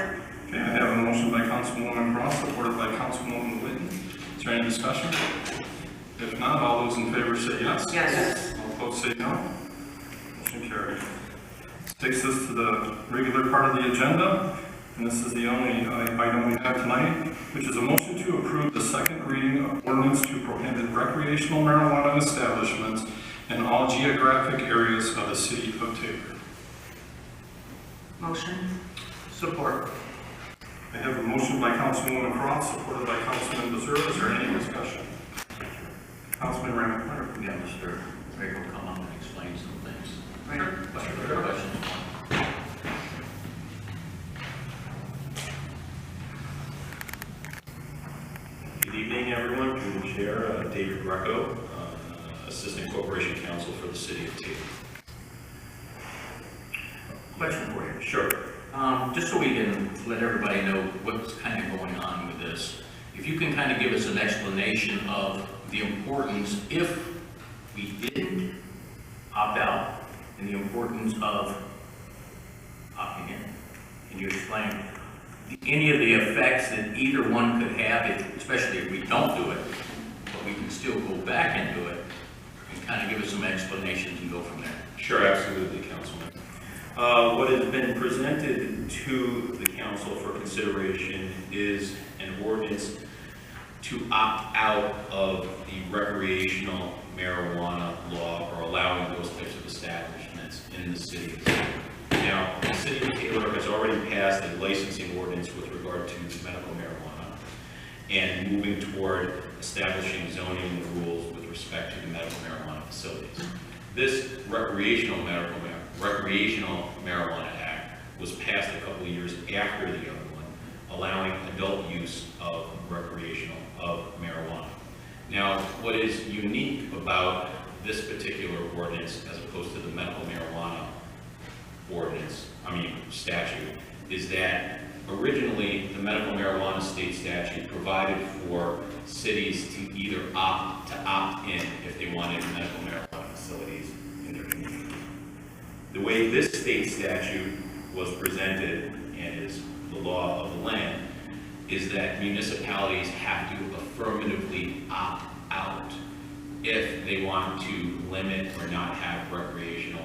Okay, I have a motion by Councilwoman Cross, supported by Councilwoman Whitten. Is there any discussion? If not, all those in favor say yes. Yes. All opposed say no. Motion carried. Takes us to the regular part of the agenda, and this is the only item we have tonight, which is a motion to approve the second reading of ordinance to prohibit recreational marijuana establishments in all geographic areas of the city of Taylor. Motion. Support. I have a motion by Councilwoman Cross, supported by Councilman Bezerra. Is there any discussion? Councilman Ramaker. Yeah, Mr. Craig will come up and explain some things. Sure. Questions? Good evening, everyone. Through the chair, David Greco, Assistant Corporation Counsel for the City of Taylor. Question for you. Sure. Just so we can let everybody know what's kind of going on with this, if you can kind of give us an explanation of the importance, if we didn't opt out, and the importance of opting in. Can you explain any of the effects that either one could have, especially if we don't do it, but we can still go back and do it, and kind of give us some explanations and go from there? Sure, absolutely, Councilman. What has been presented to the council for consideration is an ordinance to opt out of the recreational marijuana law, or allowing those types of establishments in the city of Taylor. Now, the city of Taylor has already passed a licensing ordinance with regard to medical marijuana and moving toward establishing zoning rules with respect to the medical marijuana facilities. This recreational marijuana act was passed a couple of years after the other one, allowing adult use of marijuana. Now, what is unique about this particular ordinance as opposed to the medical marijuana statute, is that originally the medical marijuana state statute provided for cities to either opt in if they wanted medical marijuana facilities in their community. The way this state statute was presented, and is the law of the land, is that municipalities have to affirmatively opt out if they want to limit or not have recreational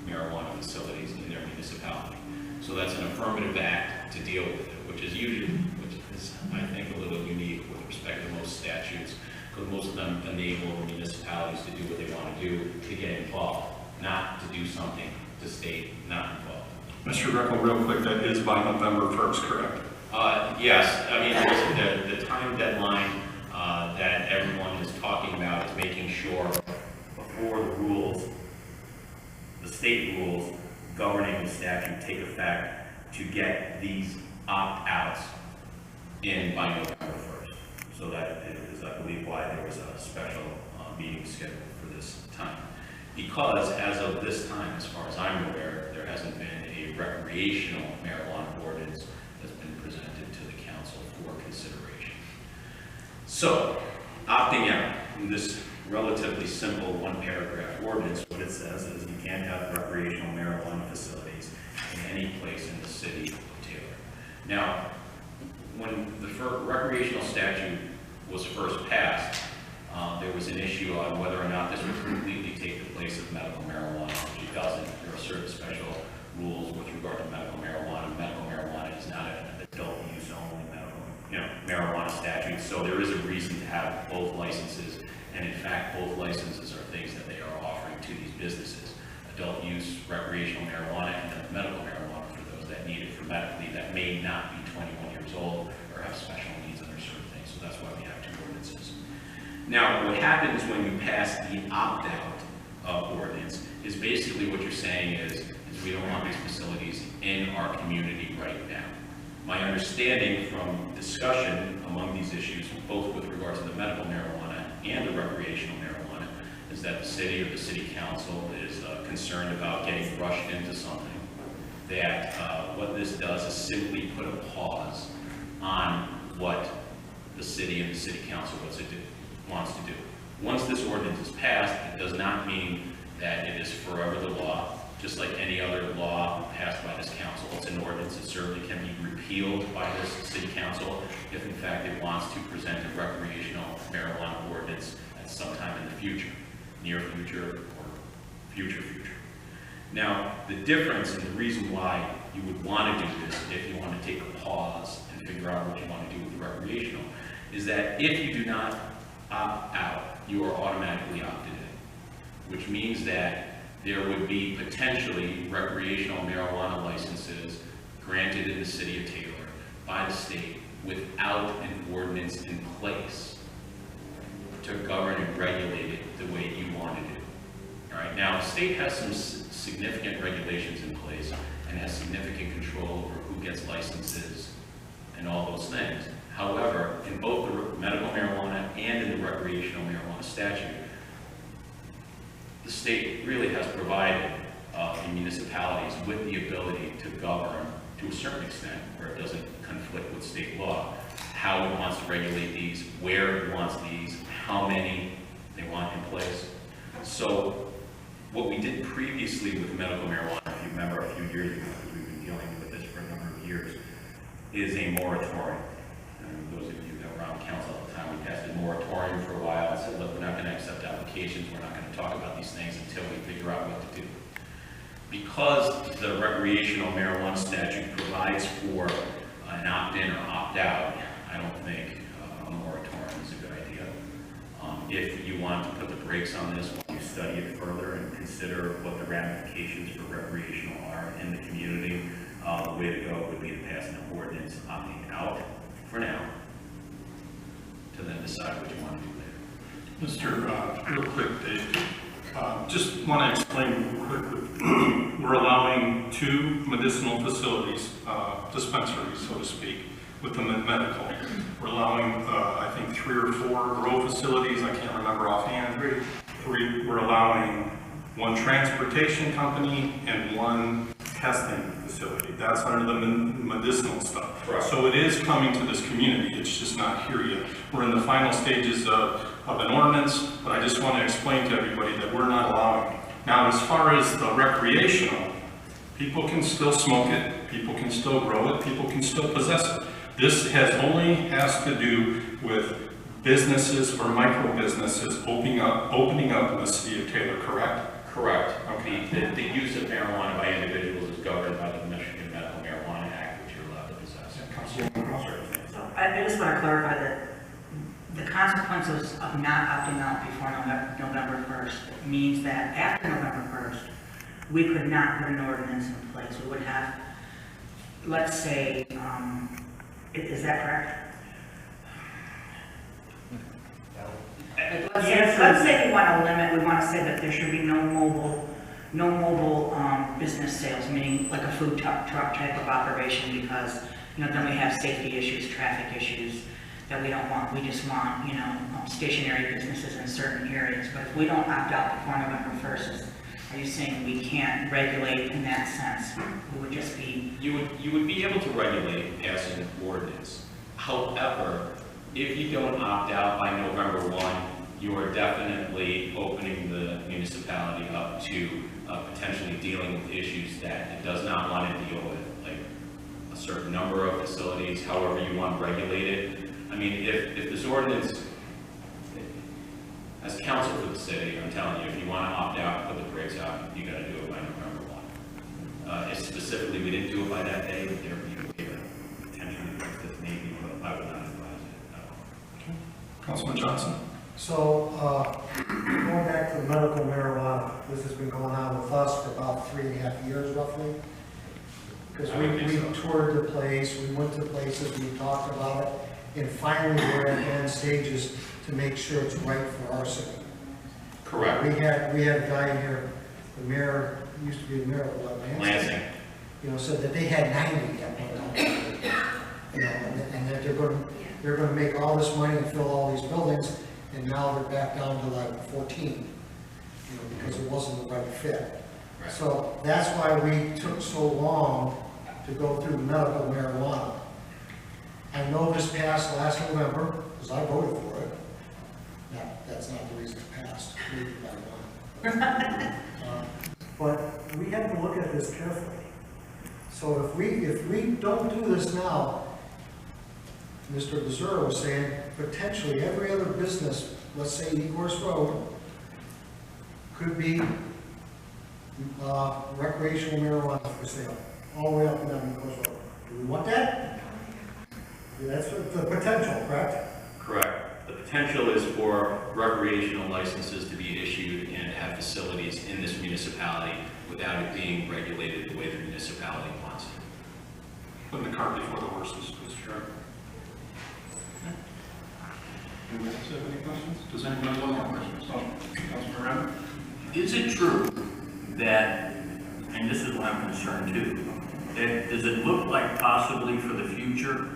marijuana facilities in their municipality. So that's an affirmative act to deal with it, which is, I think, a little unique with respect to most statutes, because most of them enable municipalities to do what they want to do, to get involved, not to do something to stay not involved. Mr. Greco, real quick, that is by November 1st, correct? Yes, I mean, the time deadline that everyone is talking about is making sure before the rules, the state rules governing the statute take effect, to get these opt-outs in by November 1st. So that is, I believe, why there was a special meeting scheduled for this time. Because as of this time, as far as I'm aware, there hasn't been a recreational marijuana ordinance that's been presented to the council for consideration. So, opting out in this relatively simple one-paragraph ordinance, what it says is you can't have recreational marijuana facilities in any place in the city of Taylor. Now, when the recreational statute was first passed, there was an issue on whether or not this would completely take the place of medical marijuana, which it doesn't. There are certain special rules with regard to medical marijuana. Medical marijuana is not an adult use only marijuana statute, so there is a reason to have both licenses, and in fact, both licenses are things that they are offering to these businesses. Adult use recreational marijuana, and then medical marijuana for those that need it for medically, that may not be 21 years old or have special needs under certain things, so that's why we have two ordinances. Now, what happens when you pass the opt-out ordinance is basically what you're saying is we don't want these facilities in our community right now. My understanding from discussion among these issues, both with regard to the medical marijuana and the recreational marijuana, is that the city or the city council is concerned about getting rushed into something. That what this does is simply put a pause on what the city and the city council wants to do. Once this ordinance is passed, it does not mean that it is forever the law. just like any other law passed by this council. It's an ordinance. It certainly can be repealed by this city council if in fact it wants to present a recreational marijuana ordinance at some time in the future, near future or future. Now, the difference and the reason why you would want to do this, if you want to take a pause and figure out what you want to do with the recreational, is that if you do not opt out, you are automatically opted in, which means that there would be potentially recreational marijuana licenses granted in the city of Taylor by the state without an ordinance in place to govern and regulate it the way you want to do. All right, now the state has some significant regulations in place and has significant control over who gets licenses and all those things. However, in both the medical marijuana and in the recreational marijuana statute, the state really has provided the municipalities with the ability to govern to a certain extent where it doesn't conflict with state law, how it wants to regulate these, where it wants these, how many they want in place. So what we did previously with medical marijuana, if you remember a few years ago, because we've been dealing with this for a number of years, is a moratorium. And those of you that were on council at the time, we passed a moratorium for a while and said, look, we're not going to accept applications, we're not going to talk about these things until we figure out what to do. Because the recreational marijuana statute provides for an opt-in or opt-out, I don't think a moratorium is a good idea. If you want to put the brakes on this while you study it further and consider what the ramifications for recreational are in the community, the way to go would be to pass an ordinance opting out for now, to then decide what you want to do later. Mr. Real quick, Dave, just want to explain real quick. We're allowing 2 medicinal facilities, dispensaries, so to speak, with the medical. We're allowing, I think, 3 or 4 grow facilities. I can't remember offhand. 3. We're allowing 1 transportation company and 1 testing facility. That's under the medicinal stuff. Right. So it is coming to this community. It's just not here yet. We're in the final stages of an ordinance, but I just want to explain to everybody that we're not allowing. Now, as far as the recreational, people can still smoke it, people can still grow it, people can still possess it. This has to do with businesses or micro businesses opening up in the city of Taylor, correct? Correct. Okay. The use of marijuana by individuals is governed by the Michigan Medical Marijuana Act, which you're allowed to possess. Yeah, So I just want to clarify that the consequences of not opting out before November 1st means that after November 1st, we could not put an ordinance in place. We would have, let's say, is that correct? Let's say we want to limit, we want to say that there should be no mobile business sales, meaning like a food truck type of operation, because, then we have safety issues, traffic issues that we don't want. We just want, stationary businesses in certain areas. But if we don't opt out before November 1st, are you saying we can't regulate in that sense? We would just be... You would be able to regulate as an ordinance. However, if you don't opt out by November 1, you are definitely opening the municipality up to potentially dealing with issues that it does not want to deal with, like a certain number of facilities, however you want to regulate it. I mean, if this ordinance, as counsel for the city, I'm telling you, if you want to opt out, put the brakes out, you got to do it by November 1. If specifically we didn't do it by that day, there would be a way to potentially fix this maybe, but I would not advise it at all. Councilman Johnson. So, going back to the medical marijuana, this has been going on with us for about 3.5 years roughly. Because we toured the place, we went to places, we talked about it, and finally we're at end stages to make sure it's right for our city. Correct. We had a guy in here, the mayor, used to be the mayor of Lansing. said that they had 90 at one time. And that they're going to make all this money and fill all these buildings, and now they're back down to like 14, because it wasn't the right fit. Right. So that's why we took so long to go through medical marijuana. I know this passed last November, because I voted for it. Now, that's not the reason it passed, by one. But we have to look at this carefully. So if we don't do this now, Mr. Becerra was saying, potentially every other business, let's say Ecorse Road, could be recreational marijuana for sale, all the way up and down Ecorse Road. Do we want that? That's the potential, correct? Correct. The potential is for recreational licenses to be issued and have facilities in this municipality without it being regulated the way the municipality wants it. Putting the cart before the horses, Mr. Chair. Anybody else have any questions? Does anyone else have questions? Councilman Remy? Is it true that, and this is what I'm concerned too, that does it look like possibly for the future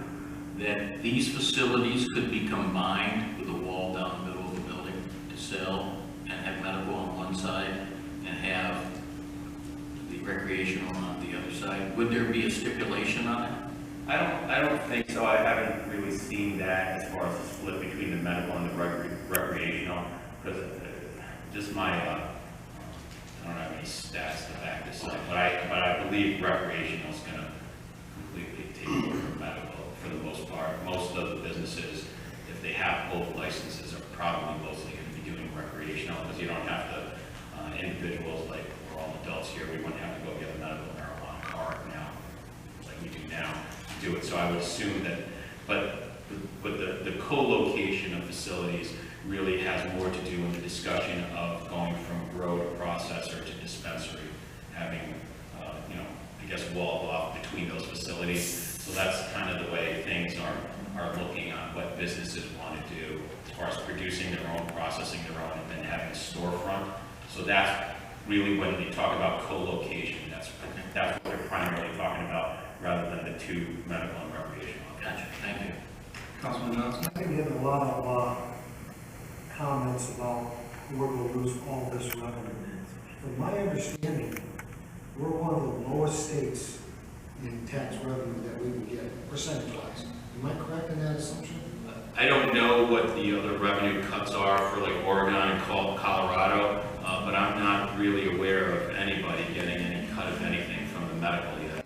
that these facilities could be combined with a wall down the middle of the building to sell and have medical on one side and have the recreational on the other side? Would there be a stipulation on it? I don't think so. I haven't really seen that as far as the split between the medical and the recreational, because just my, I don't have any stats to back this up, but I believe recreational is going to completely take over medical for the most part. Most of the businesses, if they have both licenses, are probably mostly going to be doing recreational, because you don't have to, individuals, like we're all adults here, we wouldn't have to go get a medical marijuana card now, like we do now, to do it. So I would assume that, but the co-location of facilities really has more to do in the discussion of going from grow to processor to dispensary, having, I guess, walled off between those facilities. So that's kind of the way things are looking on what businesses want to do as far as producing their own, processing their own, and then having a storefront. So that's really when you talk about co-location, that's what they're primarily talking about, rather than the two, medical and recreational. Gotcha, thank you. Councilman Johnson? I think we have a lot of comments about we're going to lose all this revenue. From my understanding, we're one of the lowest states in tax revenue that we would get, percentage-wise. Am I correct in that assumption? I don't know what the other revenue cuts are for like Oregon and Colorado, but I'm not really aware of anybody getting any cut of anything from the medical yet.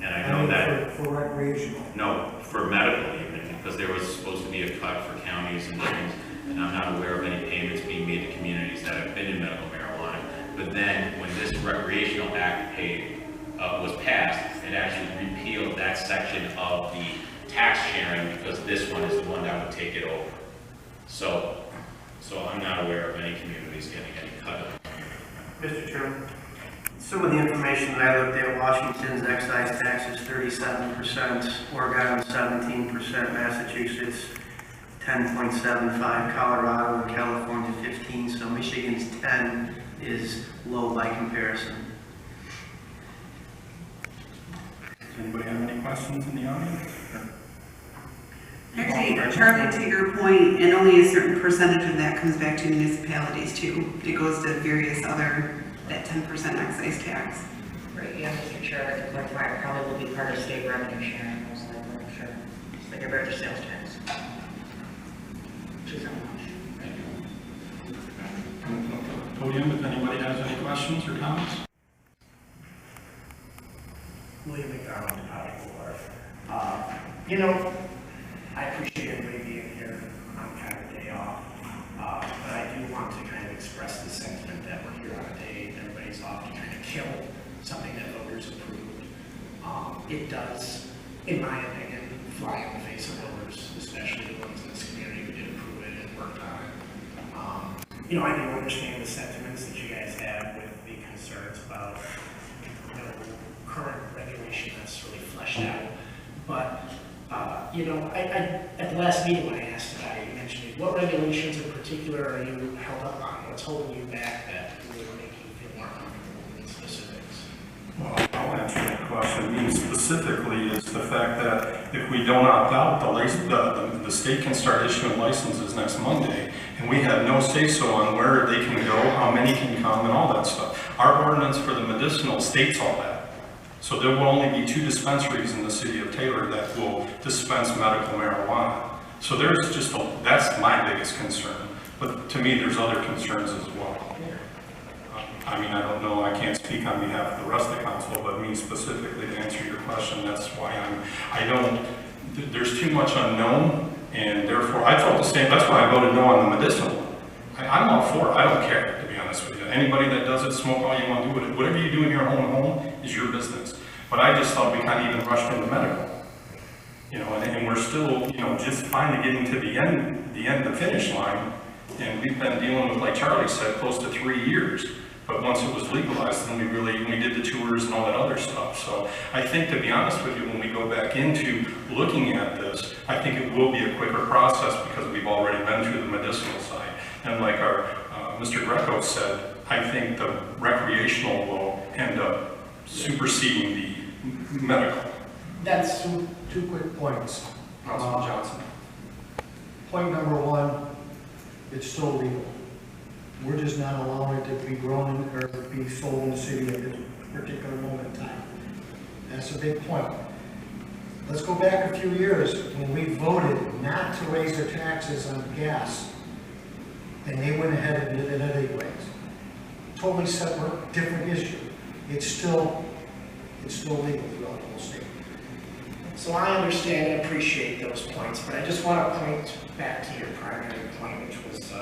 And I know that for recreational. No, for medical even, because there was supposed to be a cut for counties and things, and I'm not aware of any payments being made to communities that have been in medical marijuana. But then when this recreational act was passed, it actually repealed that section of the tax sharing, because this one is the one that would take it over. So I'm not aware of any communities getting any cut of it. Mr. Chairman, some of the information that I looked at, Washington's excise tax is 37%, Oregon 17%, Massachusetts 10.75, Colorado and California 15, so Michigan's 10 is low by comparison. Does anybody have any questions in the audience? Actually, Charlie, to your point, and only a certain percentage of that comes back to municipalities too. It goes to various other, that 10% excise tax. Right, yeah, Mr. Chair, to clarify, it probably will be part of state revenue sharing, most likely, I'm sure. It's like a registered sales tax. Which is how much. Podium, if anybody has any questions or comments? William McDonald, County Board. I appreciate everybody being here on kind of a day off, but I do want to kind of express the sentiment that we're here on a day that everybody's off to kind of kill something that voters approved. It does, in my opinion, fly in the face of voters, especially the ones in this community who did approve it and worked on it. I do understand the sentiments that you guys have with the concerns about current regulation that's really fleshed out. But, at the last meeting when I asked about it, you mentioned what regulations in particular are you held up on? What's holding you back that would make you feel more comfortable in specifics? Well, I'll answer that question. I mean, specifically, it's the fact that if we don't opt out, the state can start issuing licenses next Monday, and we have no say-so on where they can go, how many can come, and all that stuff. Our ordinance for the medicinal states all that. So there will only be 2 dispensaries in the city of Taylor that will dispense medical marijuana. So there's just that's my biggest concern. But to me, there's other concerns as well. I mean, I don't know, I can't speak on behalf of the rest of the council, but me specifically to answer your question, that's why there's too much unknown, and therefore, I felt the same, that's why I voted no on the medicinal. I'm all for it, I don't care, to be honest with you. Anybody that does it, smoke all you want to do, whatever you do in your home is your business. But I just thought we kind of even rushed into medical. You know, and we're still, you know, just finally getting to the end, the finish line. And we've been dealing with, like Charlie said, close to 3 years. But once it was legalized, then we did the tours and all that other stuff. So I think, to be honest with you, when we go back into looking at this, I think it will be a quicker process because we've already been through the medicinal side. And like our Mr. Greco said, I think the recreational will end up superseding the medical. That's two quick points. Councilman Johnson. Point number one, it's still legal. We're just not allowing it to be grown or be sold in the city at this particular moment in time. That's a big point. Let's go back a few years when we voted not to raise their taxes on gas, and they went ahead and did it anyways. Totally separate, different issue. It's still legal throughout the whole state. So I understand and appreciate those points, but I just want to point back to your primary point, which was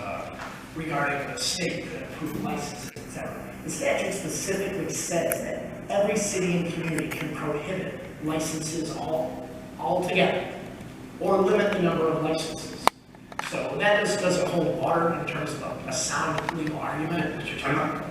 regarding the state that approved licenses, etc. The statute specifically says that every city and community can prohibit licenses altogether, or limit the number of licenses. So that just doesn't hold water in terms of a sound legal argument that you're talking about.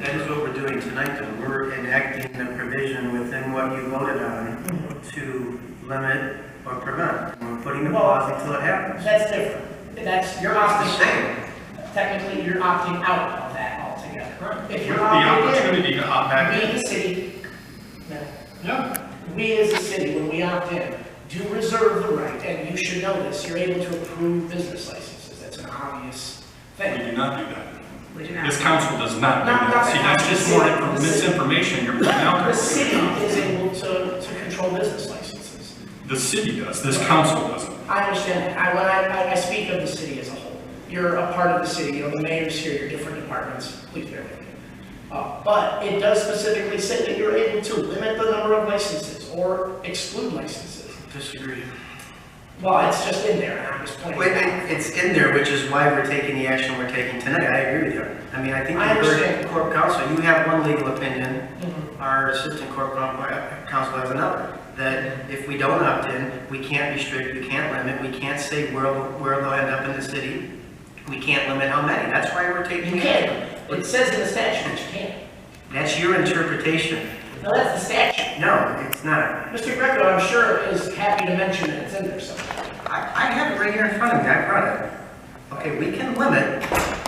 That is what we're doing tonight, though. We're enacting the provision within what you voted on to limit or prevent. And we're putting the pause until it happens. That's different. You're opting out. Technically, you're opting out of that altogether. If you're opportunity to opt back in. We as a city, we as a city, when we opt in, do reserve the right, and you should know this, you're able to approve business licenses. That's an obvious thing. We do not do that. We do not. This council does not do that. See, that's just more misinformation you're putting out there. The city is able to control business licenses. The city does, this council doesn't. I understand that. When I speak of the city as a whole, you're a part of the city, you know, the mayor's here, your different departments, please bear with me. But it does specifically say that you're able to limit the number of licenses or exclude licenses. Disagree. Well, it's just in there, and I'm just pointing it out. It's in there, which is why we're taking the action we're taking tonight. I agree with you. I mean, I think I you heard understand. Corp Counsel, you have one legal opinion. Our assistant Corp Counsel has another. That if we don't opt in, we can't restrict, we can't limit, we can't say where they'll end up in the city. We can't limit how many. That's why we're taking You can. It says in the statute that you can. That's your interpretation. No, that's the statute. No, it's not. Mr. Greco, I'm sure, is happy to mention that it's in there somewhere. I have it right here in front of me. I brought it. Okay, we can limit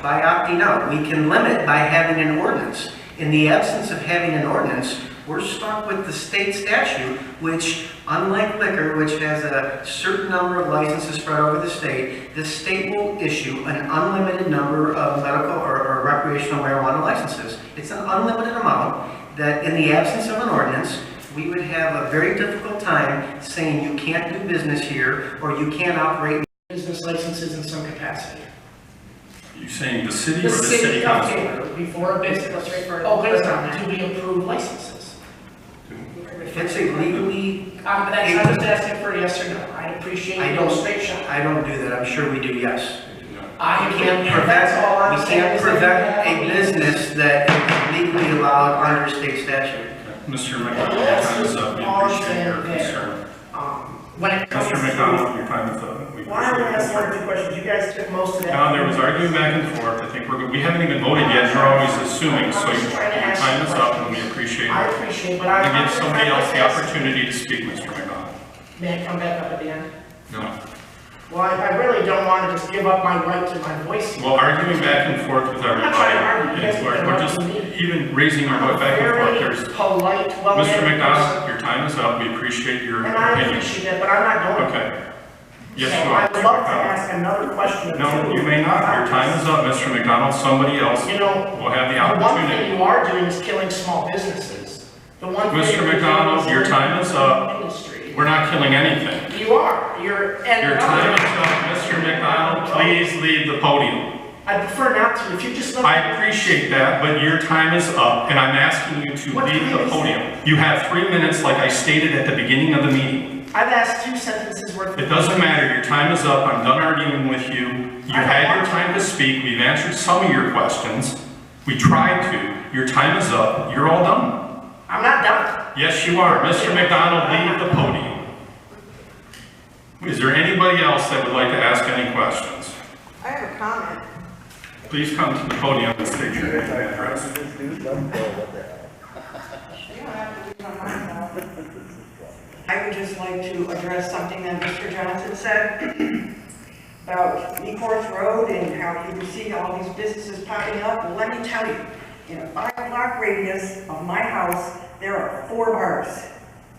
by opting out. We can limit by having an ordinance. In the absence of having an ordinance, we're stuck with the state statute, which, unlike liquor, which has a certain number of licenses spread over the state will issue an unlimited number of medical or recreational marijuana licenses. It's an unlimited amount that, in the absence of an ordinance, we would have a very difficult time saying you can't do business here or you can't operate Business licenses in some capacity. You saying the city The or the city city of council? Taylor, before a business, opens up to be approved licenses. If it's a legally, I'm just asking for a yes or no. I'd appreciate no straight shot. I don't do that. I'm sure we do, yes. I We can't that's all I'm prevent, we saying can't is that you prevent have a a business that is legally allowed under state statute. Mr. McDonald, your time is up. We appreciate your concern. When it comes Mr. McDonald, your time is up. We Well, I only appreciate asked one or two questions. You guys took most of that. No, there was arguing back and forth. I think we haven't even voted yet. You're always assuming, so your time is up and we appreciate I it. appreciate, but I'm I'm. going to give somebody else the opportunity to speak, Mr. McDonald. May I come back up at the end? No. Well, I really don't want to just give up my right to my voice here. Well, arguing back and forth with I'm not trying to argue. everybody, You guys is are we're just interrupting me. even raising our voice back and forth. Very There's, polite, well-mannered Mr. McDonald, person. your time is up. We appreciate your And I opinion. appreciate that, but I'm not going. Okay. Yes, So you are. I'd Mr. love to McDonald. ask another question. or No, two you may not. Your time is up, Mr. McDonald. Somebody else You know, will have the the one thing opportunity. you are doing is killing small businesses. The one thing Mr. you're McDonald, doing your is time is up. industry. We're not killing anything. You are. You're. And Your time is up, Mr. McDonald. Please leave the podium. I prefer not to, if you just let. I appreciate that, but your time is up, and I'm asking you to What leave time the is it? podium. You have 3 minutes, like I stated at the beginning of the meeting. I've asked 2 sentences worth. It doesn't matter, your time is up, I'm done arguing with you. You had your time to speak, we've answered some of your questions. We tried to, your time is up, you're all done. I'm not done. Yes, you are. Mr. McDonald, leave the podium. Is there anybody else that would like to ask any questions? I have a comment. Please come to the podium and state your name and address. I would just like to address something that Mr. Johnson said about Leaforth Road and how you see all these businesses popping up. Well, let me tell you, in a 5-block radius of my house, there are 4 bars.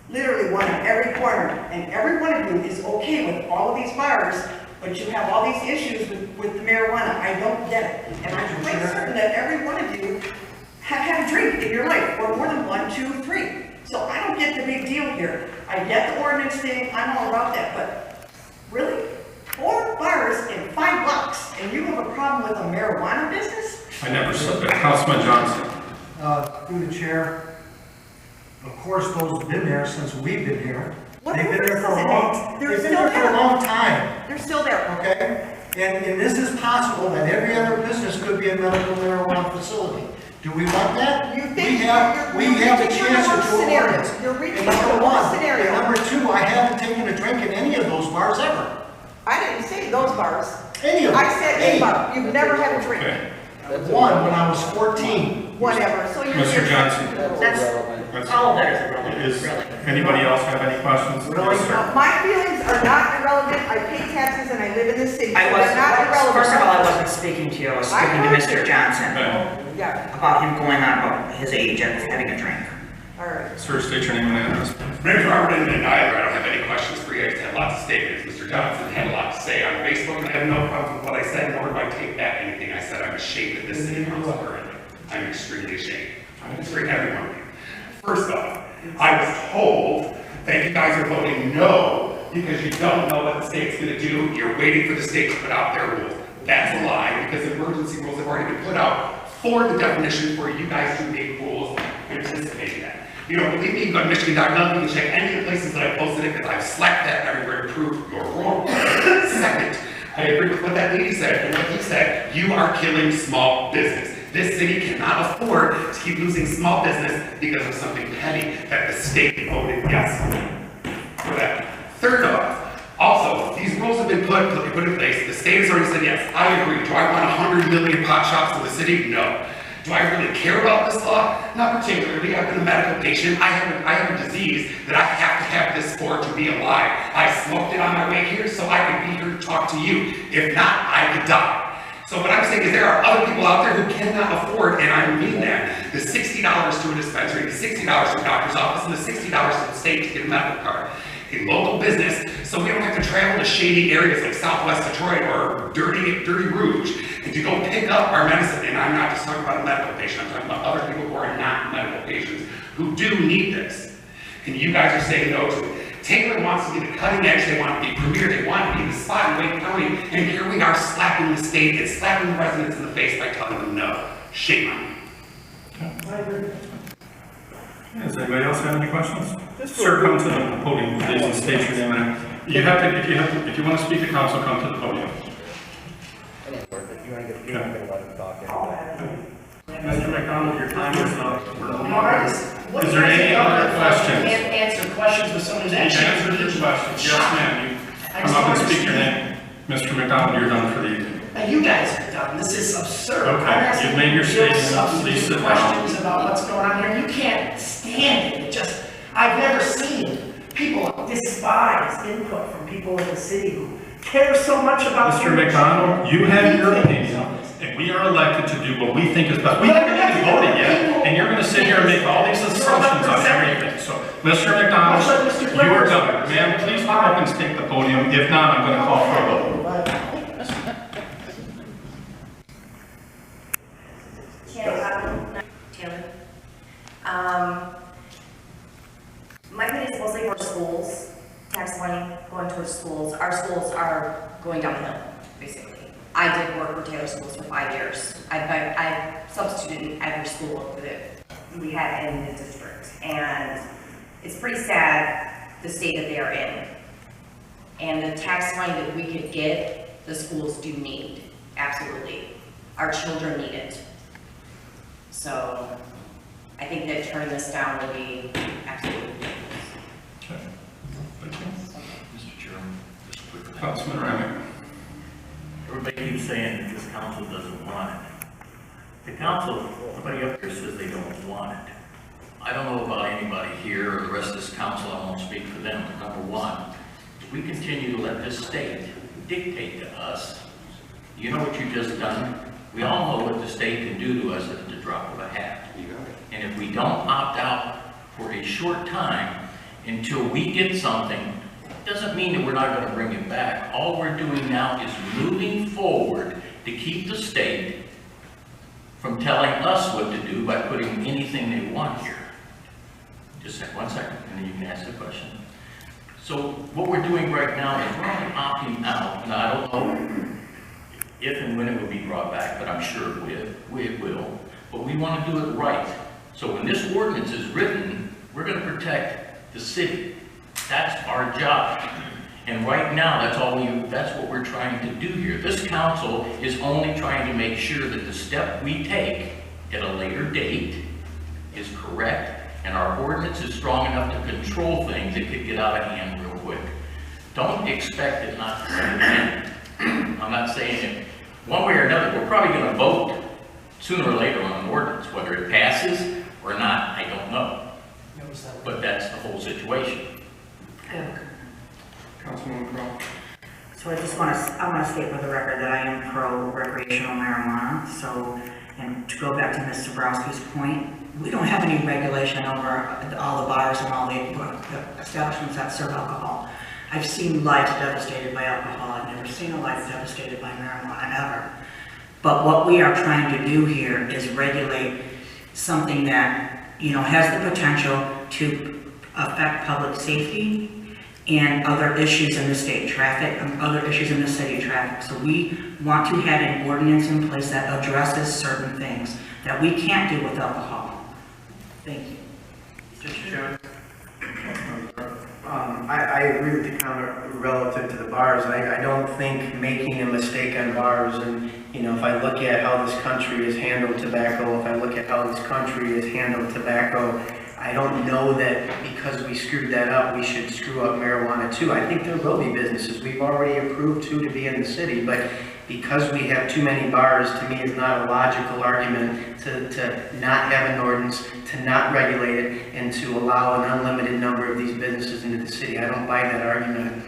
Literally one on every corner, and every one of you is okay with all of these bars, but you have all these issues with the marijuana. I don't get it. And I'm quite certain that every one of you have had a drink in your life, or more than 1, 2, 3. So I don't get the big deal here. I get the ordinance thing, I'm all about that, but really? 4 bars in 5 blocks, and you have a problem with a marijuana business? I never said that. Councilman Johnson. Through the chair, of course, those have been there since we've been here. What They've been there for a long, They're they've been still there for a there. long time, They're still there. okay? And this is possible that every other business could be a medical marijuana facility. Do we want that? You think We have a you're chance reaching for to one do scenario. ordinance. You're reaching And for number one one. scenario. And number 2, I haven't taken a drink in any of those bars ever. I didn't say those bars. Any of them. I said a bar. You've never had a drink. Okay. One when I was 14. Whatever. So you're. Mr. Johnson. That's, all of that is irrelevant, Is really. anybody else have any questions? Really? Yes, sir. My feelings are not irrelevant. I pay taxes and I live in the city. I so was, they're not irrelevant. first of all, I wasn't speaking to you, I was speaking to Mr. Johnson Okay. Yeah, about him going on about his age and having a drink. all right. Sir, state your name and address. Mr. Harmon and I don't have any questions for you. I just had lots of statements. Mr. Johnson had a lot to say on Facebook, and I have no problem with what I said, nor do I take back anything I said. I'm ashamed of this city council we're in. I'm extremely ashamed. I'm ashamed of every one of you. First off, I was told that you guys are voting no because you don't know what the state's gonna do. You're waiting for the state to put out their rules. That's a lie, because emergency rules have already been put out for the definition for you guys to make rules anticipating that. You don't believe me? You go to Michigan.gov, you can check any of the places that I posted it, because I've slapped that everywhere to prove you're wrong. Second, I agree with what that lady said, and what he said, you are killing small business. This city cannot afford to keep losing small business because of something petty that the state voted yes for that. Third off, also, these rules have been put in place. The state has already said yes. I agree. Do I want 100 million pot shops in the city? No. Do I really care about this law? Not particularly. I've been a medical patient. I have a disease that I have to have this for to be alive. I smoked it on my way here so I could be here to talk to you. If not, I could die. So what I'm saying is there are other people out there who cannot afford, and I mean that, the $60 to a dispensary, the $60 to a doctor's office, and the $60 to the state to get a medical card. A local business, so we don't have to travel to shady areas like Southwest Detroit or Dirty Rouge, and to go pick up our medicine. And I'm not just talking about a medical patient, I'm talking about other people who are not medical patients who do need this. And you guys are saying no to it. Taylor wants to be the cutting edge, they want to be premier, they want to be the spot in Wake County, and here we are slapping the state and slapping the residents in the face by telling them no. Shame on you. Does anybody else have any questions? Sir, come to the podium, please, and state your name and if you want to speak to council, come to the podium. Mr. McDonald, your time is up. Is there any other questions? Can't answer questions with someone's Answer answering. your questions. Yes, ma'am. You come up and speak your name. Mr. McDonald, you're done for the evening. Now, you guys are done. This is absurd. Okay, I'm asking you've made your real statement. substantive Please sit down. questions about what's going on here. You can't stand it. It just, I've never seen people despise input from people in the city who care so much about. Mr. McDonald, you have your opinion, and we are elected to do what we think is best. We haven't even voted yet, and you're going to sit here and make all these assumptions on everything. So, Mr. McDonald, you are done. Ma'am, please come up and take the podium. If not, I'm going to call for a vote. Taylor. My opinion is mostly for schools, tax money going towards schools. Our schools are going downhill, basically. I did work for Taylor Schools for 5 years. I substituted in every school that we had in the district. And it's pretty sad the state that they are in. And the tax money that we could get, the schools do need, absolutely. Our children need it. So I think that turning this down would be absolutely ridiculous. Okay. Thank you. Mr. Chairman, just a quick thing. Councilman Remick. Everybody keeps saying that this council doesn't want it. The council, somebody up here says they don't want it. I don't know about anybody here or the rest of this council, I won't speak for them, but number one, if we continue to let this state dictate to us, you know what you just done? We all know what the state can do to us at the drop of a hat. And if we don't opt out for a short time until we get something, it doesn't mean that we're not going to bring it back. All we're doing now is moving forward to keep the state from telling us what to do by putting anything they want here. Just one second, and then you can ask the question. So what we're doing right now is we're only opting out, and I don't know if and when it will be brought back, but I'm sure it will. But we want to do it right. So when this ordinance is written, we're going to protect the city. That's our job. And right now, that's what we're trying to do here. This council is only trying to make sure that the step we take at a later date is correct, and our ordinance is strong enough to control things that could get out of hand real quick. Don't expect it not to say anything. I'm not saying it one way or another. We're probably going to vote sooner or later on an ordinance. Whether it passes or not, I don't know. But that's the whole situation. Councilwoman Crowe. So I want to state for the record that I am pro recreational marijuana. So, and to go back to Ms. Zabrowski's point, we don't have any regulation over all the bars and all the establishments that serve alcohol. I've seen lives devastated by alcohol. I've never seen a life devastated by marijuana ever. But what we are trying to do here is regulate something that, you know, has the potential to affect public safety and other issues in the state traffic, and other issues in the city traffic. So we want to have an ordinance in place that addresses certain things that we can't do with alcohol. Thank you. Mr. Chairman. I agree with the comment relative to the bars. I don't think making a mistake on bars, and you know, if I look at how this country has handled tobacco, if I look at how this country has handled tobacco, I don't know that because we screwed that up, we should screw up marijuana too. I think there will be businesses. We've already approved 2 to be in the city, but because we have too many bars, to me, is not a logical argument to not have an ordinance, to not regulate it, and to allow an unlimited number of these businesses into the city. I don't buy that argument.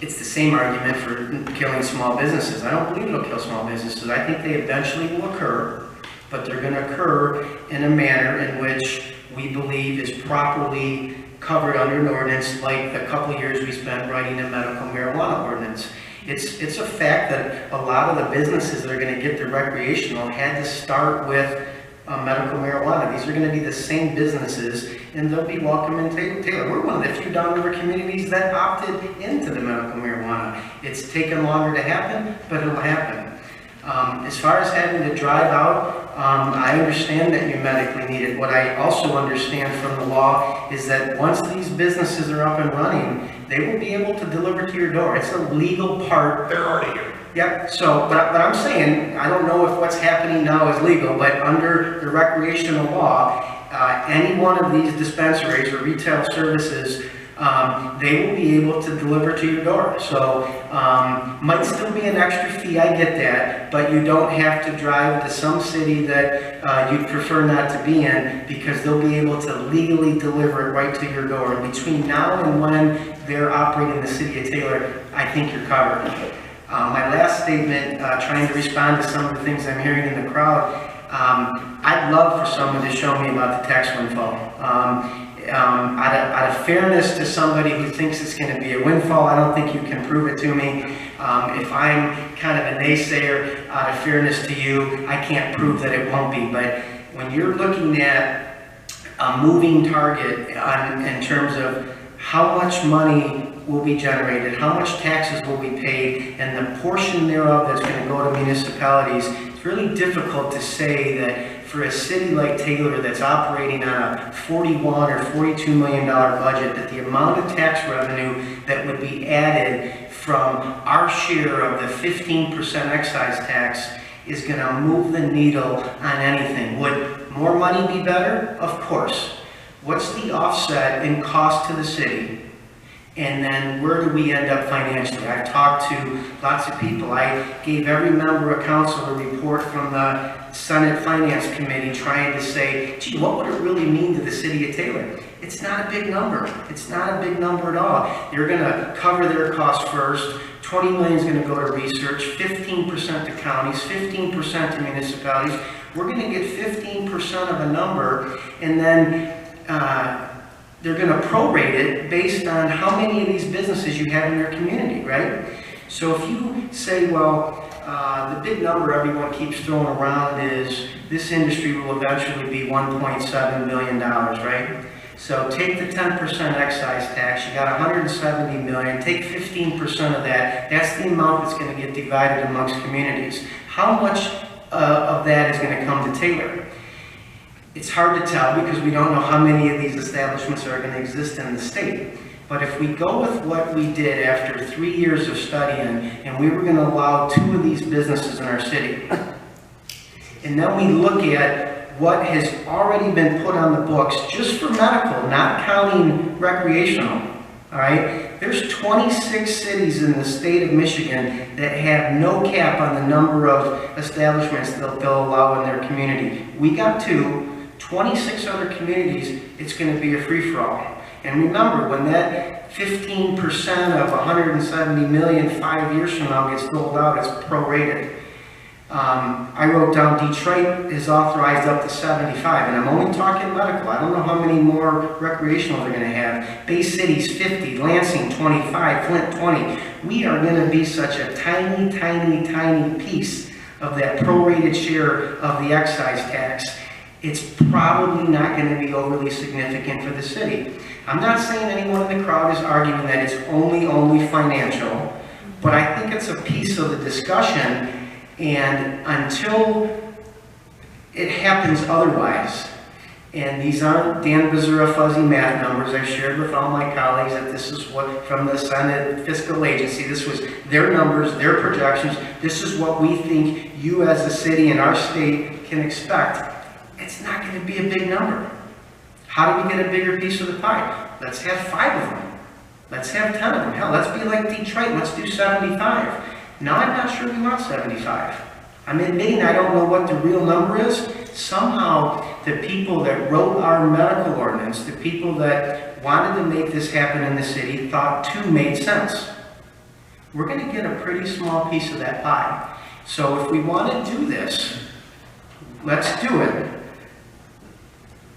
It's the same argument for killing small businesses. I don't believe it'll kill small businesses. I think they eventually will occur, but they're going to occur in a manner in which we believe is properly covered under an ordinance, like the couple of years we spent writing a medical marijuana ordinance. It's a fact that a lot of the businesses that are going to get their recreational had to start with medical marijuana. These are going to be the same businesses, and they'll be welcome in Taylor. We're one of the few downriver communities that opted into the medical marijuana. It's taken longer to happen, but it'll happen. As far as having to drive out, I understand that you medically need it. What I also understand from the law is that once these businesses are up and running, they will be able to deliver to your door. It's a legal part. They're already here. Yep, so, but I'm saying, I don't know if what's happening now is legal, but under the recreational law, any one of these dispensaries or retail services, they will be able to deliver to your door. So, might still be an extra fee, I get that, but you don't have to drive to some city that you'd prefer not to be in, because they'll be able to legally deliver it right to your door. And between now and when they're operating in the city of Taylor, I think you're covered. My last statement, trying to respond to some of the things I'm hearing in the crowd, I'd love for someone to show me about the tax windfall. Out of fairness to somebody who thinks it's going to be a windfall, I don't think you can prove it to me. If I'm kind of a naysayer, out of fairness to you, I can't prove that it won't be. But when you're looking at a moving target in terms of how much money will be generated, how much taxes will be paid, and the portion thereof that's going to go to municipalities. It's really difficult to say that for a city like Taylor that's operating on a $41 or $42 million budget, that the amount of tax revenue that would be added from our share of the 15% excise tax is going to move the needle on anything. Would more money be better? Of course. What's the offset in cost to the city? And then where do we end up financially? I've talked to lots of people. I gave every member of council a report from the Senate Finance Committee trying to say, gee, what would it really mean to the city of Taylor? It's not a big number. It's not a big number at all. They're going to cover their costs first. 20 million is going to go to research, 15% to counties, 15% to municipalities. We're going to get 15% of a number, and then they're going to prorate it based on how many of these businesses you have in your community, right? So if you say, well, the big number everyone keeps throwing around is this industry will eventually be $1.7 billion, right? So take the 10% excise tax, you got 170 million, take 15% of that, that's the amount that's going to get divided amongst communities. How much of that is going to come to Taylor? It's hard to tell because we don't know how many of these establishments are going to exist in the state. But if we go with what we did after 3 years of studying, and we were going to allow 2 of these businesses in our city, and then we look at what has already been put on the books just for medical, not counting recreational, all right? There's 26 cities in the state of Michigan that have no cap on the number of establishments that they'll allow in their community. We got 2. 26 other communities, it's going to be a free-for-all. And remember, when that 15% of 170 million 5 years from now gets doled out, it's prorated. I wrote down Detroit is authorized up to 75, and I'm only talking medical. I don't know how many more recreational they're going to have. Bay City's 50, Lansing 25, Flint 20. We are going to be such a tiny, tiny, tiny piece of that prorated share of the excise tax. It's probably not going to be overly significant for the city. I'm not saying anyone in the crowd is arguing that it's only financial, but I think it's a piece of the discussion, and until it happens otherwise, and these aren't Dan Bazura fuzzy math numbers, I've shared with all my colleagues that this is what, from the Senate Fiscal Agency, this was their numbers, their projections, this is what we think you as a city and our state can expect. It's not going to be a big number. How do we get a bigger piece of the pie? Let's have 5 of them. Let's have 10 of them. Hell, let's be like Detroit. Let's do 75. Now, I'm not sure we want 75. I'm admitting I don't know what the real number is. Somehow, the people that wrote our medical ordinance, the people that wanted to make this happen in the city, thought 2 made sense. We're going to get a pretty small piece of that pie. So if we want to do this, let's do it.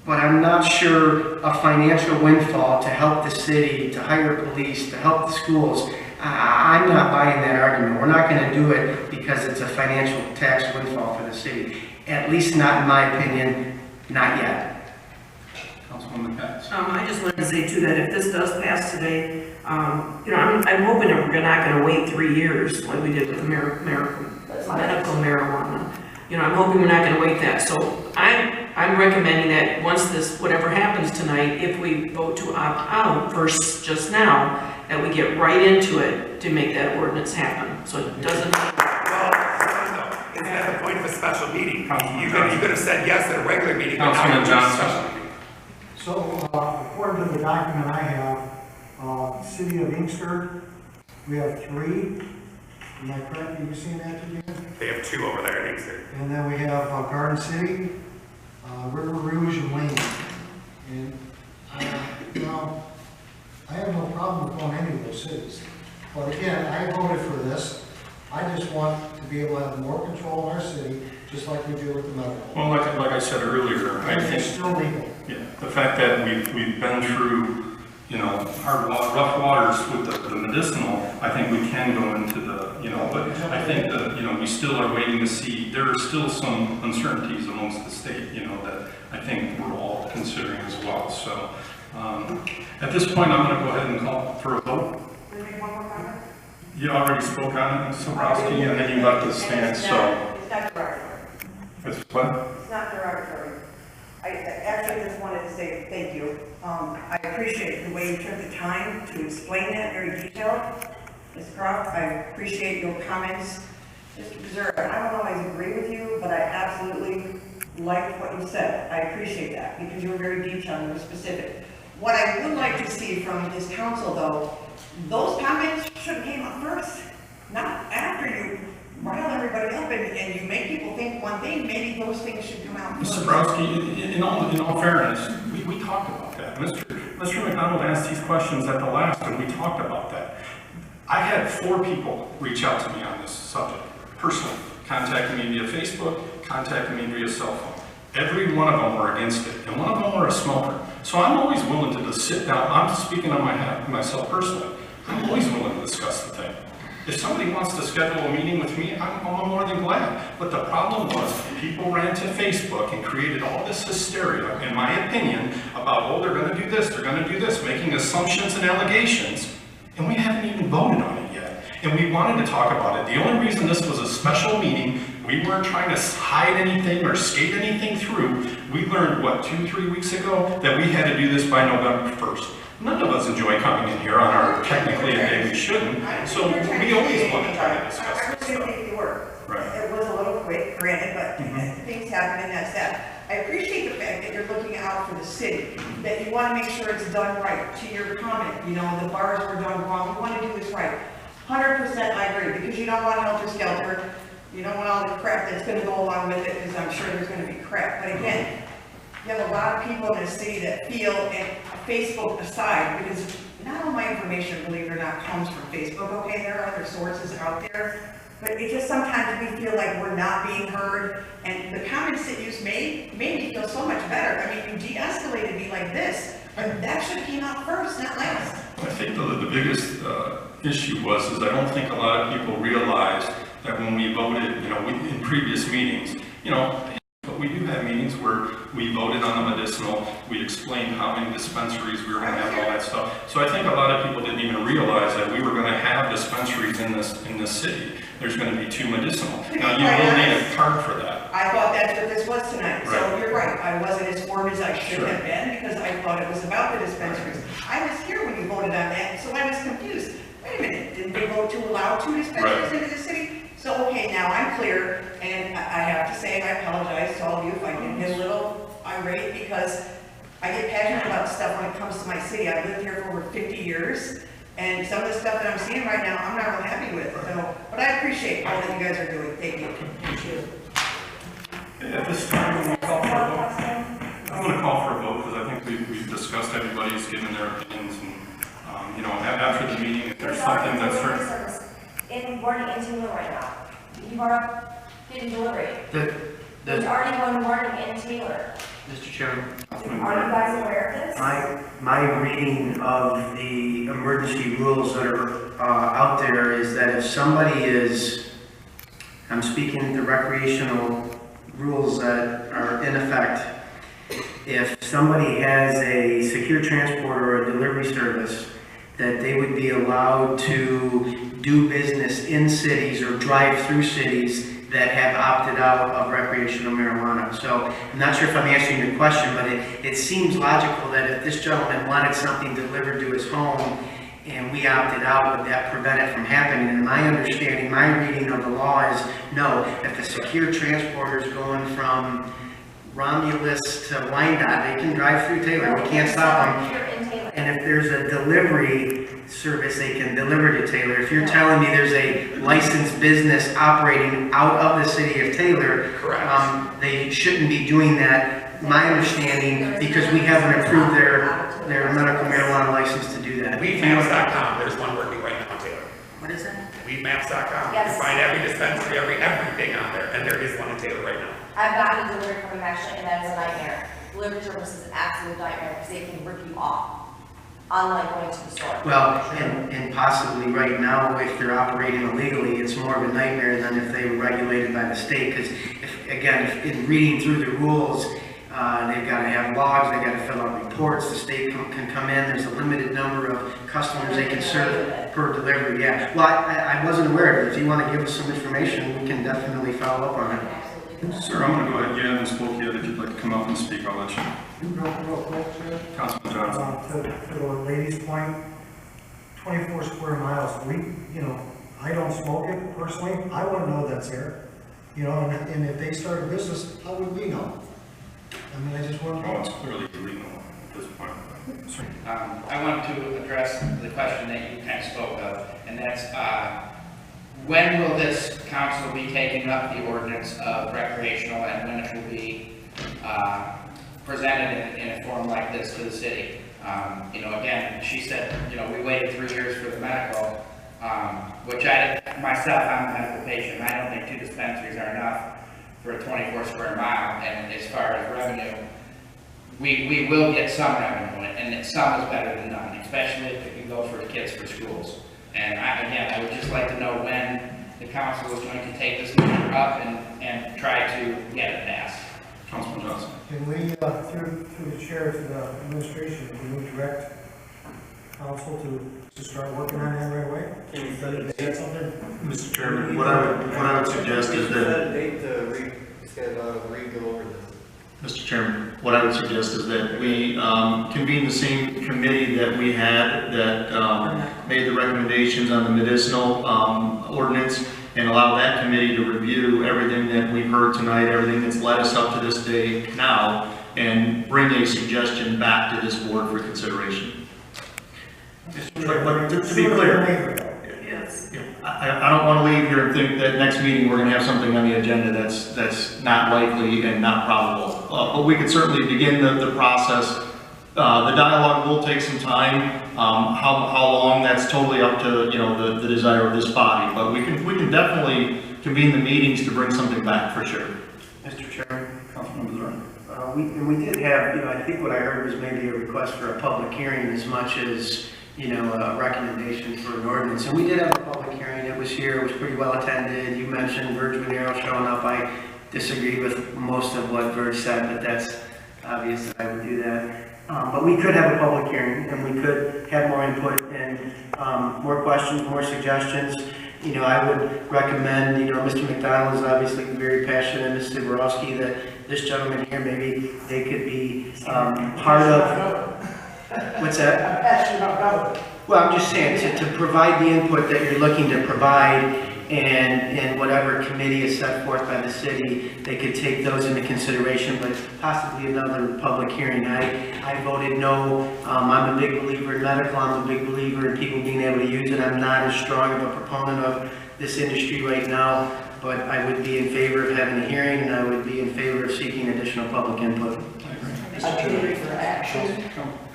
But I'm not sure a financial windfall to help the city, to hire police, to help the schools. I'm not buying that argument. We're not going to do it because it's a financial tax windfall for the city. At least not in my opinion, not yet. Councilwoman Katz. I just wanted to say too that if this does pass today, I'm hoping that we're not going to wait 3 years like we did with medical marijuana. I'm hoping we're not going to wait that. So I'm recommending that once this, whatever happens tonight, if we vote to opt out first just now, that we get right into it to make that ordinance happen. So it doesn't. Well, isn't that the point of a special meeting? You could have said yes at a regular meeting. Councilman Johnson. So, according to the document I have, City of Inkster, we have 3. Am I correct? Have you seen that today? They have 2 over there in Inkster. And then we have Garden City, River Rouge, and Wayne. And, I have no problem with going any of those cities. But again, I voted for this. I just want to be able to have more control in our city, just like we do with the medical. Well, like I said earlier, I think it's still legal. Yeah, the fact that we've been through, rough waters with the medicinal, I think we can go into the, but I think that, we still are waiting to see. There are still some uncertainties amongst the state, that I think we're all considering as well. So at this point, I'm going to go ahead and call for a vote. You already spoke on it, Ms. Sobrowski, and then you left the stand, so. It's not derogatory. It's what? It's not derogatory. I actually just wanted to say thank you. I appreciate the way you took the time to explain that very detailed. Ms. Croft, I appreciate your comments. Mr. Becerra, I don't always agree with you, but I absolutely liked what you said. I appreciate that because you were very detailed and specific. What I would like to see from this council, though, those comments should have came up first, not after you rile everybody up and you make people think one thing. Maybe those things should come out first. Mr. Sobrowski, in all fairness, we talked about that. Mr. McDonald asked these questions at the last, and we talked about that. I had 4 people reach out to me on this subject, personally, contacting me via Facebook, contacting me via cell phone. Every one of them were against it, and one of them were a smoker. So I'm always willing to just sit down. I'm speaking on myself personally. I'm always willing to discuss the thing. If somebody wants to schedule a meeting with me, I'm more than glad. But the problem was people ran to Facebook and created all this hysteria, in my opinion, about, oh, they're going to do this, they're going to do this, making assumptions and allegations, and we haven't even voted on it yet. And we wanted to talk about it. The only reason this was a special meeting, we weren't trying to hide anything or skate anything through. We learned, what, 2-3 weeks ago, that we had to do this by November 1st. None of us enjoy coming in here on our technically a day we shouldn't, so we always want to try to discuss I this really stuff. think you were. Right. It was a little quick, granted, but things happen and that's that. I appreciate the fact that you're looking out for the city, that you want to make sure it's done right. To your comment, you know, the bars were done wrong, we want to do this right. 100% I agree, because you don't want helter-skelter, you don't want all the crap that's going to go along with it, because I'm sure there's going to be crap. But again, you have a lot of people in the city that feel, and Facebook aside, because not all my information, believe it or not, comes from Facebook, okay? There are other sources out there, but it just sometimes we feel like we're not being heard, and the comments that you made me feel so much better. I mean, you de-escalated me like this, and that should have came out first, not last. I think the biggest issue was I don't think a lot of people realized that when we voted, you know, in previous meetings, you know, but we do have meetings where we voted on the medicinal, we explained how many dispensaries we were going to have, all that stuff. So I think a lot of people didn't even realize that we were going to have dispensaries in this city. There's going to be 2 medicinal. Now you will need a card for that. I thought that's what this was tonight, so Right. you're right. I wasn't as warm as I should Sure. have been, because I thought it was about the dispensaries. I was here when you voted on that, so I was confused. Wait a minute, didn't they vote to allow 2 dispensaries Right. into the city? So, okay, now I'm clear, and I have to say, I apologize to all of you if I can get a little irate, because I get passionate about stuff when it comes to my city. I've lived here for over 50 years, and some of the stuff that I'm seeing right now, I'm not real happy with. So, but I appreciate all that you guys are doing. Thank you. At this time, I'm going to call for a vote. I'm going to call for a vote because I think we've discussed, everybody's given their opinions, and you know, after the meeting, if there's something that's certain. In warning in Taylor right now. You brought up hidden delivery. There's The, already one warning in Taylor. Mr. Chairman, Are you guys aware of this? my reading of the emergency rules that are out there is that if somebody is, I'm speaking the recreational rules that are in effect, if somebody has a secure transport or a delivery service, that they would be allowed to do business in cities or drive through cities that have opted out of recreational marijuana. So I'm not sure if I'm answering your question, but it seems logical that if this gentleman wanted something delivered to his home and we opted out, would that prevent it from happening? And my understanding, my reading of the law is no. If a secure transporter is going from Romulus to Wyandotte, they can drive through Taylor. We can't stop them. Here in Taylor. And if there's a delivery service, they can deliver to Taylor. If you're telling me there's a licensed business operating out of the city of Taylor, Correct. they shouldn't be doing that, my understanding, because we haven't approved their medical marijuana license to do that. Weedmaps.com, there's one working right now, Taylor. What is that? Weedmaps.com. Yes. You find every dispensary, everything on there, and there is one in Taylor right now. I've gotten a delivery from them actually, and that is a nightmare. Delivery service is an absolute nightmare because they can rip you off, unlike going to the store. Well, and possibly right now, if they're operating illegally, it's more of a nightmare than if they were regulated by the state. Because, again, in reading through the rules, They've got to have logs, they've got to fill out reports, the state can come in, there's a limited number of customers they can serve per delivery, yeah. Well, I wasn't aware of it. If you want to give us some information, we can definitely follow up on it. Sir, I'm going to go ahead. You haven't spoke yet. If you'd like to come up and speak, I'll let you. Real quick, Chair. Councilman Johnson. To the lady's point, 24 square miles, I don't smoke it personally, I wouldn't know that's there. And if they start a business, how would we know? I mean, I just want to Oh, know. it's clearly illegal at this point. Sir. I want to address the question that you kind of spoke of, and that's when will this council be taking up the ordinance of recreational, and when it will be presented in a form like this to the city? Again, she said, we waited 3 years for the medical, which myself, I'm a medical patient. I don't think 2 dispensaries are enough for a 24 square mile, and as far as revenue, we will get some revenue, and some is better than none, especially if it can go for kids for schools. And I would just like to know when the council is going to take this matter up and try to get it passed. Councilman Johnson. Can we, through the chair to the administration, can we direct council to start working on that right away? Can we set a date something? Mr. Chairman, what I would suggest is that, Set a date to re-go over this. Mr. Chairman, what I would suggest is that we convene the same committee that we had that made the recommendations on the medicinal ordinance, and allow that committee to review everything that we've heard tonight, everything that's led us up to this day now, and bring a suggestion back to this board for consideration. But to be clear, I don't want to leave here and think that next meeting we're going to have something on the agenda that's not likely and not probable. But we could certainly begin the process. The dialogue will take some time. How long, that's totally up to the desire of this body. But we can definitely convene the meetings to bring something back for sure. Mr. Chairman? Councilman Missouri. We did have, I think what I heard was maybe a request for a public hearing as much as, a recommendation for an ordinance. And we did have a public hearing. It was here. It was pretty well attended. You mentioned Verge Monero showing up. I disagree with most of what Verge said, but that's obvious that I would do that. But we could have a public hearing, and we could have more input and more questions, more suggestions. I would recommend, Mr. McDonald is obviously very passionate, and Ms. Zaborowski, that this gentleman here, maybe they could be part of. What's that? I'm passionate about government. Well, I'm just saying, to provide the input that you're looking to provide, and whatever committee is set forth by the city, they could take those into consideration, but possibly another public hearing. I voted no. I'm a big believer in medical. I'm a big believer in people being able to use it. I'm not as strong of a proponent of this industry right now, but I would be in favor of having a hearing, and I would be in favor of seeking additional public input. Opportunity for action.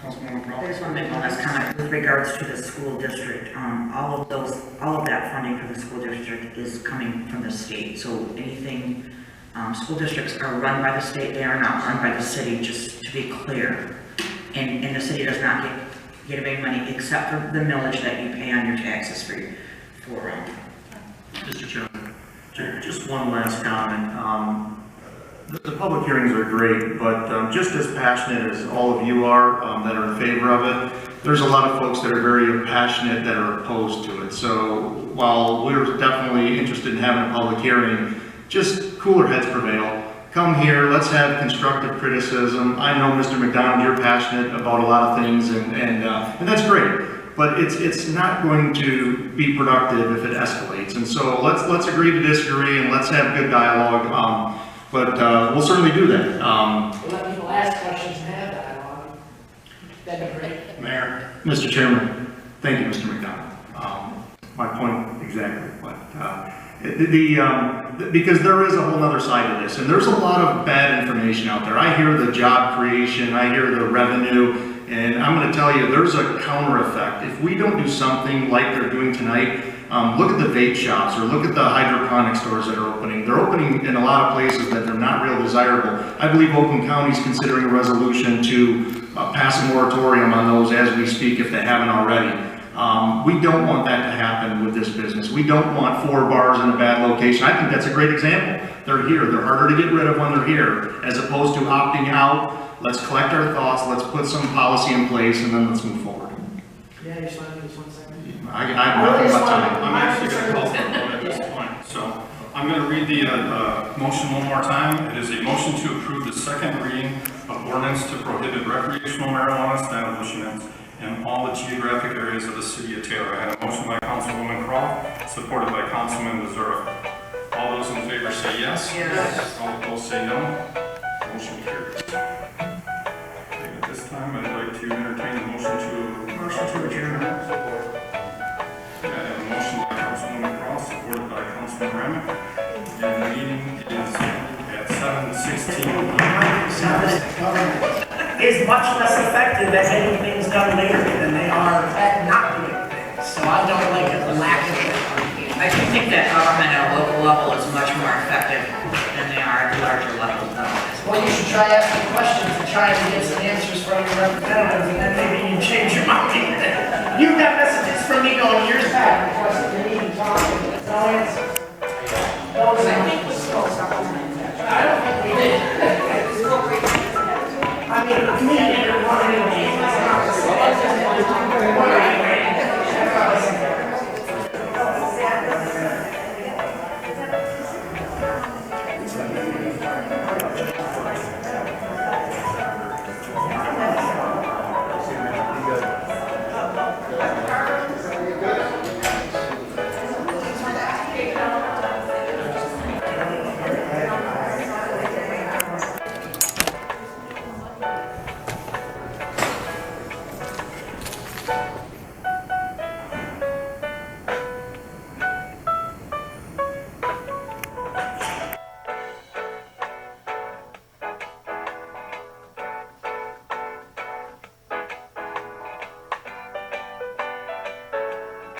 I just want to make one last comment with regards to the school district. All of that funding for the school district is coming from the state. So anything, school districts are run by the state. They are not run by the city, just to be clear. And the city does not get any money except for the millage that you pay on your taxes for Mr. Chairman, just one last comment. The public hearings are great, but just as passionate as all of you are that are in favor of it, there's a lot of folks that are very passionate that are opposed to it. So while we're definitely interested in having a public hearing, just cooler heads prevail. Come here, let's have constructive criticism. I know, Mr. McDonald, you're passionate about a lot of things, and that's great. But it's not going to be productive if it escalates. And so let's agree to disagree, and let's have good dialogue. But we'll certainly do that. We'll let people ask questions and have dialogue. That'd be great. Mayor. Mr. Chairman, thank you, Mr. McDonald. My point exactly. But because there is a whole other side of this, and there's a lot of bad information out there. I hear the job creation, I hear the revenue, and I'm going to tell you, there's a counter effect. If we don't do something like they're doing tonight, look at the vape shops, or look at the hydroponic stores that are opening. They're opening in a lot of places that they're not real desirable. I believe Oakland County is considering a resolution to pass a moratorium on those as we speak, if they haven't already. We don't want that to happen with this business. We don't want 4 bars in a bad location. I think that's a great example. They're here. They're harder to get rid of when they're here, as opposed to opting out. Let's collect our thoughts, let's put some policy in place, and then let's move forward. Yeah, just want to just 1 second. I have nothing but time. I'm actually going to call for a vote at this point. So I'm going to read the motion one more time. It is a motion to approve the second reading of ordinance to prohibit recreational marijuana establishments in all the geographic areas of the city of Taylor. I had a motion by Councilwoman Croft, supported by Councilman Missouri. All those in favor say yes. Yes. All opposed say no. Motion carries. At this time, I'd like to entertain a motion to adjourn. I have a motion by Councilwoman Cross, supported by Councilman Remick. And the meeting is at 7:16. Government is much less effective at getting things done later than they are at not doing things. So I don't like a lack of it. I do think that government at a local level is much more effective than they are at the larger level. Well, you should try asking questions and try to get some answers from your representatives, and then maybe you change your mind. You got messages from me going years back.